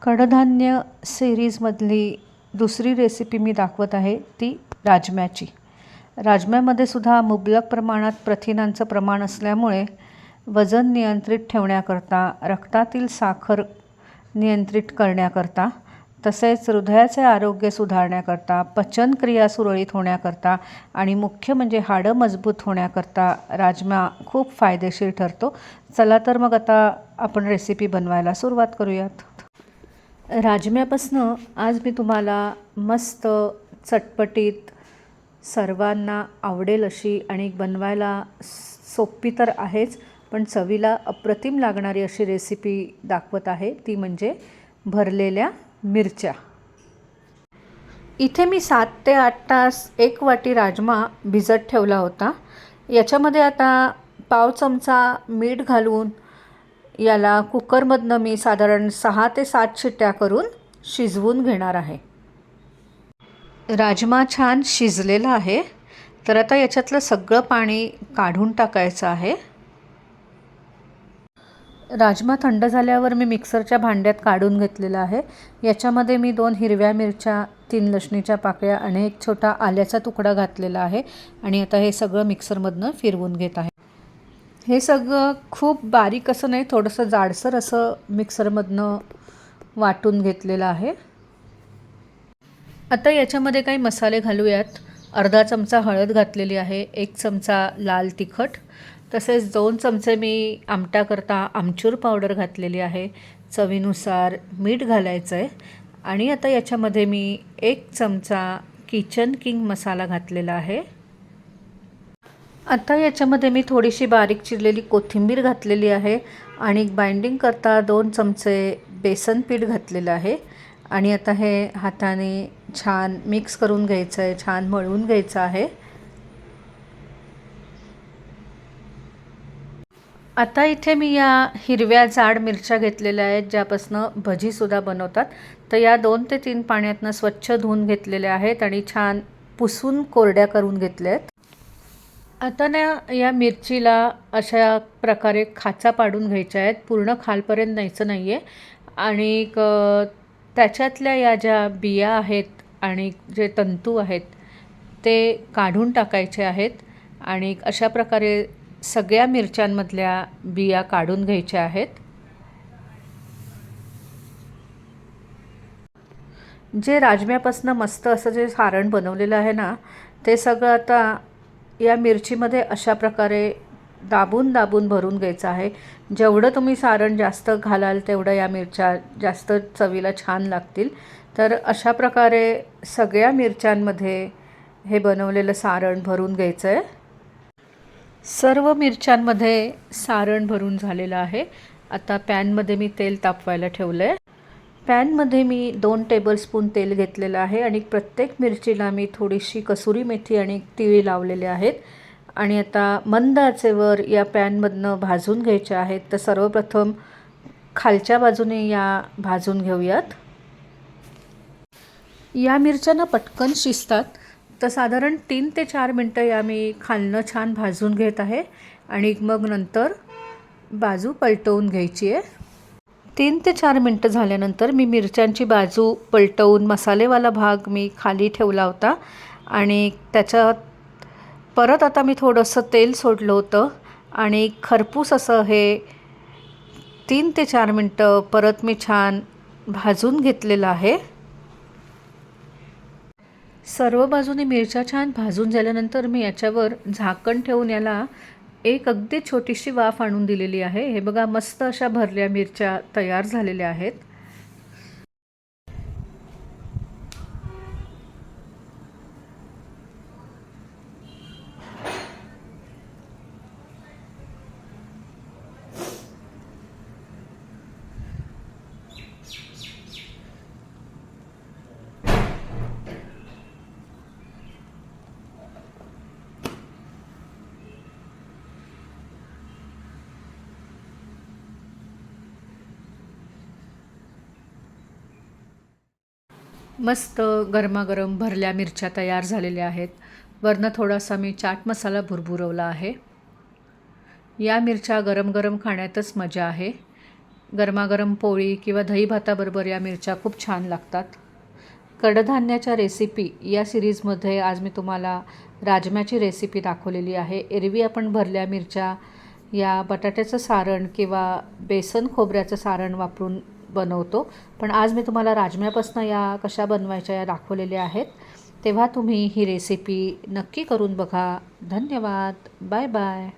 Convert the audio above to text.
कडधान्य सिरीजमधली दुसरी रेसिपी मी दाखवत आहे ती राजम्याची. राजम्यामध्ये सुद्धा मुबलक प्रमाणात प्रथिनांचं प्रमाण असल्यामुळे वजन नियंत्रित ठेवण्याकरता, रक्तातील साखर नियंत्रित करण्याकरता, तसेच हृदयाचे आरोग्य सुधारण्याकरता, पचनक्रिया सुरळीत होण्याकरता आणि मुख्य म्हणजे हाडं मजबूत होण्याकरता राजमा खूप फायदेशीर ठरतो. चला तर मग आता आपण रेसिपी बनवायला सुरुवात करूयात. राजम्यापासनं आज मी तुम्हाला मस्त चटपटीत सर्वांना आवडेल अशी आणि बनवायला सोपी तर आहेच पण चवीला अप्रतिम लागणारी अशी रेसिपी दाखवत आहे. ती म्हणजे भरलेल्या मिरच्या. इथे मी 7 ते 8 तास 1 वाटी राजमा भिजत ठेवला होता. याच्यामध्ये आता पाव चमचा मीठ घालून याला कुकरमधनं मी साधारण 6 ते 7 शिट्ट्या करून शिजवून घेणार आहे. राजमा छान शिजलेला आहे, तर आता याच्यातलं सगळं पाणी काढून टाकायचं आहे. राजमा थंड झाल्यावर मी मिक्सरच्या भांड्यात काढून घेतलेला आहे. याच्यामध्ये मी 2 हिरव्या मिरच्या, 3 लसणीच्या पाकळ्या आणि 1 छोटा आल्याचा तुकडा घातलेला आहे आणि आता हे सगळं मिक्सरमधनं फिरवून घेत आहे. हे सगळं खूप बारीक असं नाही, थोडंसं जाडसर असं मिक्सरमधनं वाटून घेतलेलं आहे. आता याच्यामध्ये काही मसाले घालूयात. अर्धा चमचा हळद घातलेली आहे, 1 चमचा लाल तिखट, तसेच 2 चमचे मी आमटाकरता आमचूर पावडर घातलेली आहे. चवीनुसार मीठ घालायचं आहे आणि आता याच्यामध्ये मी 1 चमचा किचन किंग मसाला घातलेला आहे. आता याच्यामध्ये मी थोडीशी बारीक चिरलेली कोथिंबीर घातलेली आहे आणि बाइंडिंग करता 2 चमचे बेसन पीठ घातलेलं आहे आणि आता हे हाताने छान मिक्स करून घ्यायचं आहे, छान मळून घ्यायचं आहे. आता इथे मी या हिरव्या जाड मिरच्या घेतलेल्या आहेत, ज्यापासून भजीसुद्धा बनवतात. तर या 2 ते 3 पाण्यातनं स्वच्छ धुवून घेतलेल्या आहेत आणि छान पुसून कोरड्या करून घेतल्या आहेत. आता ना या मिरचीला अशा प्रकारे खाचा पाडून घ्यायच्या आहेत, पूर्ण खालपर्यंत न्यायचं नाही आहे आणि त्याच्यातल्या या ज्या बिया आहेत आणि जे तंतू आहेत ते काढून टाकायचे आहेत आणि अशा प्रकारे सगळ्या मिरच्यांमधल्या बिया काढून घ्यायच्या आहेत. जे राजम्यापासून मस्त असं जे सारण बनवलेलं आहे ना, ते सगळं आता या मिरचीमध्ये अशा प्रकारे दाबून दाबून भरून घ्यायचं आहे. जेवढं तुम्ही सारण जास्त घालाल तेवढं या मिरच्या जास्त चवीला छान लागतील. तर अशा प्रकारे सगळ्या मिरच्यांमध्ये हे बनवलेलं सारण भरून घ्यायचं आहे. सर्व मिरच्यांमध्ये सारण भरून झालेलं आहे. आता पॅनमध्ये मी तेल तापवायला ठेवलं आहे. पॅनमध्ये मी 2 टेबलस्पून तेल घेतलेलं आहे आणि प्रत्येक मिरचीला मी थोडीशी कसुरी मेथी आणि तीळ लावलेले आहेत आणि आता मंद आचेवर या पॅनमधनं भाजून घ्यायचे आहेत. तर सर्वप्रथम खालच्या बाजूने या भाजून घेऊयात. या मिरच्या पटकन शिजतात, तर साधारण 3 ते 4 मिनटं या मी खालनं छान भाजून घेत आहे आणि मग नंतर बाजू पलटवून घ्यायची आहे. 3 ते 4 मिनटं झाल्यानंतर मी मिरच्यांची बाजू पलटवून मसालेवाला भाग मी खाली ठेवला होता आणि त्याच्यात परत आता मी थोडंसं तेल सोडलं होतं आणि खरपूस असं हे 3 ते 4 मिनटं परत मी छान भाजून घेतलेलं आहे. सर्व बाजूने मिरच्या छान भाजून झाल्यानंतर मी याच्यावर झाकण ठेवून याला एक अगदी छोटीशी वाफ आणून दिलेली आहे. हे बघा, मस्त अशा भरल्या मिरच्या तयार झालेल्या आहेत. मस्त गरमागरम भरल्या मिरच्या तयार झालेल्या आहेत. वरनं थोडासा मी चाट मसाला भुरभुरवला आहे. या मिरच्या गरम गरम खाण्यातच मजा आहे. गरमागरम पोळी किंवा दही भाताबरोबर या मिरच्या खूप छान लागतात. कडधान्याच्या रेसिपी या सिरीजमध्ये आज मी तुम्हाला राजम्याची रेसिपी दाखवलेली आहे. एरवी आपण भरल्या मिरच्या या बटाट्याचं सारण किंवा बेसन खोबऱ्याचं सारण वापरून बनवतो, पण आज मी तुम्हाला राजम्यापासून या कशा बनवायच्या या दाखवलेल्या आहेत. तेव्हा तुम्ही ही रेसिपी नक्की करून बघा. धन्यवाद. Bye bye.